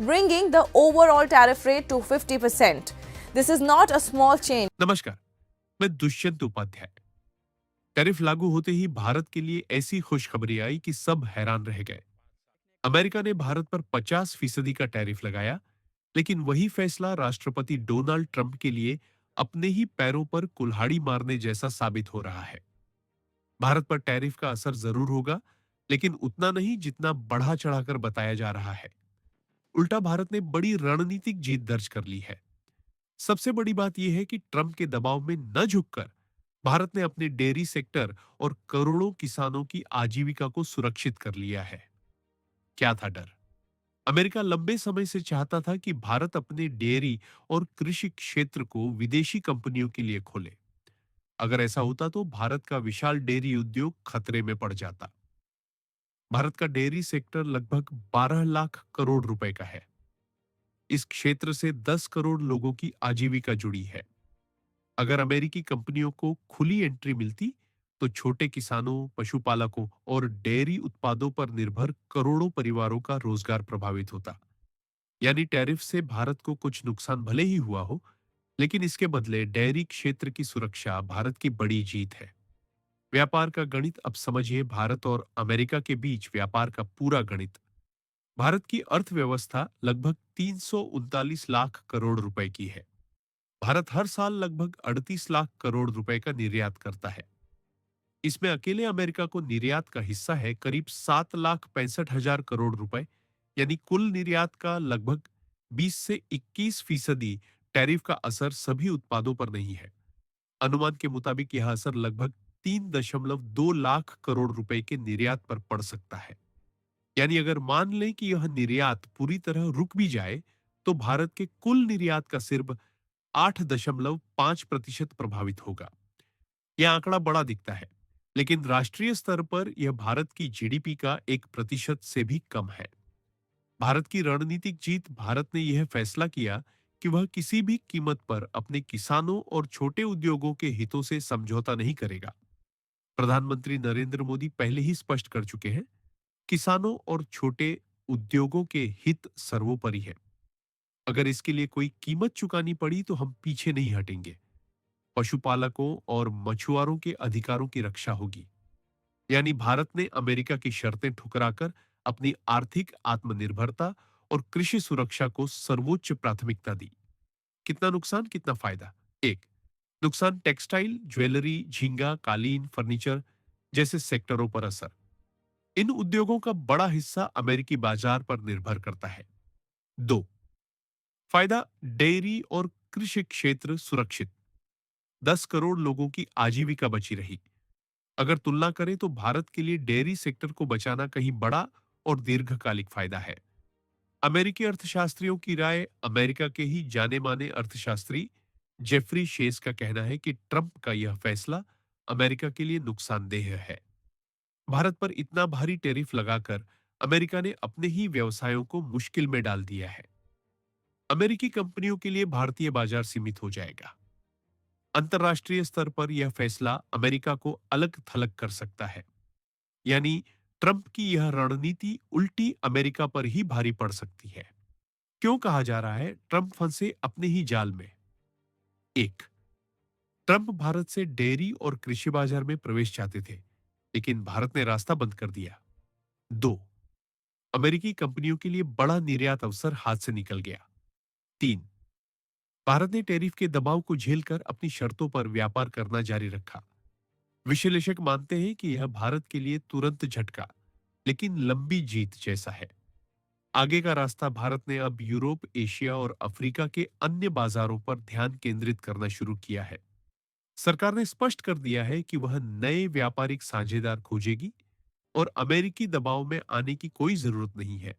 bringing the overall tariff rate to 50%. This is not a small change. नमस्कार, मैं Dushyant Upadhyay. Tariff लागू होते ही भारत के लिए ऐसी खुशखबरी आई कि सब हैरान रह गए। अमेरिका ने भारत पर 50% का टैरिफ लगाया, लेकिन वही फैसला राष्ट्रपति डोनाल्ड ट्रंप के लिए अपने ही पैरों पर कुल्हाड़ी मारने जैसा साबित हो रहा है। भारत पर टैरिफ का असर जरूर होगा, लेकिन उतना नहीं जितना बढ़ा चढ़ाकर बताया जा रहा है। उल्टा भारत ने बड़ी रणनीतिक जीत दर्ज कर ली है। सबसे बड़ी बात यह है कि ट्रंप के दबाव में न झुककर भारत ने अपने डेयरी सेक्टर और करोड़ों किसानों की आजीविका को सुरक्षित कर लिया है। क्या था डर? अमेरिका लंबे समय से चाहता था कि भारत अपने डेयरी और कृषि क्षेत्र को विदेशी कंपनियों के लिए खोले। अगर ऐसा होता तो भारत का विशाल डेयरी उद्योग खतरे में पड़ जाता। भारत का डेयरी सेक्टर लगभग 12 लाख करोड़ रुपए का है। इस क्षेत्र से 10 करोड़ लोगों की आजीविका जुड़ी है। अगर अमेरिकी कंपनियों को खुली एंट्री मिलती तो छोटे किसानों, पशुपालकों और डेयरी उत्पादों पर निर्भर करोड़ों परिवारों का रोजगार प्रभावित होता। यानी टैरिफ से भारत को कुछ नुकसान भले ही हुआ हो, लेकिन इसके बदले डेयरी क्षेत्र की सुरक्षा भारत की बड़ी जीत है। व्यापार का गणित अब समझिए, भारत और अमेरिका के बीच व्यापार का पूरा गणित। भारत की अर्थव्यवस्था लगभग 339 लाख करोड़ रुपए की है। भारत हर साल लगभग 38 लाख करोड़ रुपए का निर्यात करता है। इसमें अकेले अमेरिका को निर्यात का हिस्सा है करीब 7,65,000 करोड़ रुपए, यानी कुल निर्यात का लगभग 20 से 21%। टैरिफ का असर सभी उत्पादों पर नहीं है। अनुमान के मुताबिक यह असर लगभग 3.2 लाख करोड़ रुपए के निर्यात पर पड़ सकता है। यानी अगर मान लें कि यह निर्यात पूरी तरह रुक भी जाए, तो भारत के कुल निर्यात का सिर्फ 8.5% प्रभावित होगा। यह आंकड़ा बड़ा दिखता है, लेकिन राष्ट्रीय स्तर पर यह भारत की जीडीपी का 1% से भी कम है। भारत की रणनीतिक जीत, भारत ने यह फैसला किया कि वह किसी भी कीमत पर अपने किसानों और छोटे उद्योगों के हितों से समझौता नहीं करेगा। प्रधानमंत्री नरेंद्र मोदी पहले ही स्पष्ट कर चुके हैं, किसानों और छोटे उद्योगों के हित सर्वोपरि है। अगर इसके लिए कोई कीमत चुकानी पड़ी तो हम पीछे नहीं हटेंगे। पशुपालकों और मछुआरों के अधिकारों की रक्षा होगी। यानी भारत ने अमेरिका की शर्तें ठुकराकर अपनी आर्थिक आत्मनिर्भरता और कृषि सुरक्षा को सर्वोच्च प्राथमिकता दी। कितना नुकसान, कितना फायदा? एक, नुकसान टेक्सटाइल, ज्वेलरी, झींगा, कालीन, फर्नीचर जैसे सेक्टरों पर असर। इन उद्योगों का बड़ा हिस्सा अमेरिकी बाजार पर निर्भर करता है। दो, फायदा डेयरी और कृषि क्षेत्र सुरक्षित। 10 करोड़ लोगों की आजीविका बची रही। अगर तुलना करें तो भारत के लिए डेयरी सेक्टर को बचाना कहीं बड़ा और दीर्घकालिक फायदा है। अमेरिकी अर्थशास्त्रियों की राय, अमेरिका के ही जाने माने अर्थशास्त्री जेफरी शेस का कहना है कि ट्रंप का यह फैसला अमेरिका के लिए नुकसानदेह है। भारत पर इतना भारी टैरिफ लगाकर अमेरिका ने अपने ही व्यवसायों को मुश्किल में डाल दिया है। अमेरिकी कंपनियों के लिए भारतीय बाजार सीमित हो जाएगा। अंतर्राष्ट्रीय स्तर पर यह फैसला अमेरिका को अलग थलग कर सकता है। यानी ट्रंप की यह रणनीति उल्टी अमेरिका पर ही भारी पड़ सकती है। क्यों कहा जा रहा है ट्रंप फंसे अपने ही जाल में? एक, ट्रंप भारत से डेयरी और कृषि बाजार में प्रवेश चाहते थे, लेकिन भारत ने रास्ता बंद कर दिया। दो, अमेरिकी कंपनियों के लिए बड़ा निर्यात अवसर हाथ से निकल गया। तीन, भारत ने टैरिफ के दबाव को झेलकर अपनी शर्तों पर व्यापार करना जारी रखा। विश्लेषक मानते हैं कि यह भारत के लिए तुरंत झटका, लेकिन लंबी जीत जैसा है। आगे का रास्ता भारत ने अब यूरोप, एशिया और अफ्रीका के अन्य बाजारों पर ध्यान केंद्रित करना शुरू किया है। सरकार ने स्पष्ट कर दिया है कि वह नए व्यापारिक साझेदार खोजेगी और अमेरिकी दबाव में आने की कोई जरूरत नहीं है।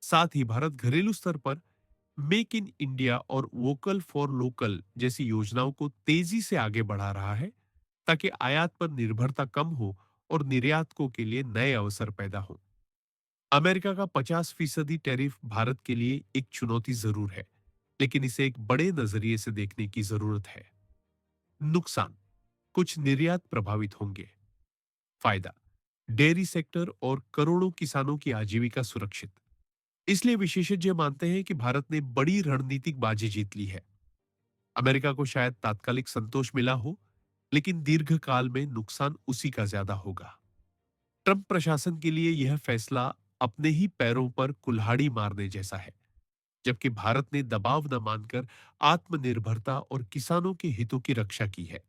साथ ही भारत घरेलू स्तर पर मेक इन इंडिया और वोकल फॉर लोकल जैसी योजनाओं को तेजी से आगे बढ़ा रहा है, ताकि आयात पर निर्भरता कम हो और निर्यातकों के लिए नए अवसर पैदा हो। अमेरिका का 50% टैरिफ भारत के लिए एक चुनौती जरूर है, लेकिन इसे एक बड़े नजरिए से देखने की जरूरत है। नुकसान, कुछ निर्यात प्रभावित होंगे। फायदा, डेयरी सेक्टर और करोड़ों किसानों की आजीविका सुरक्षित। इसलिए विशेषज्ञ मानते हैं कि भारत ने बड़ी रणनीतिक बाजी जीत ली है। अमेरिका को शायद तात्कालिक संतोष मिला हो, लेकिन दीर्घकाल में नुकसान उसी का ज्यादा होगा। ट्रंप प्रशासन के लिए यह फैसला अपने ही पैरों पर कुल्हाड़ी मारने जैसा है, जबकि भारत ने दबाव न मानकर आत्मनिर्भरता और किसानों के हितों की रक्षा की है।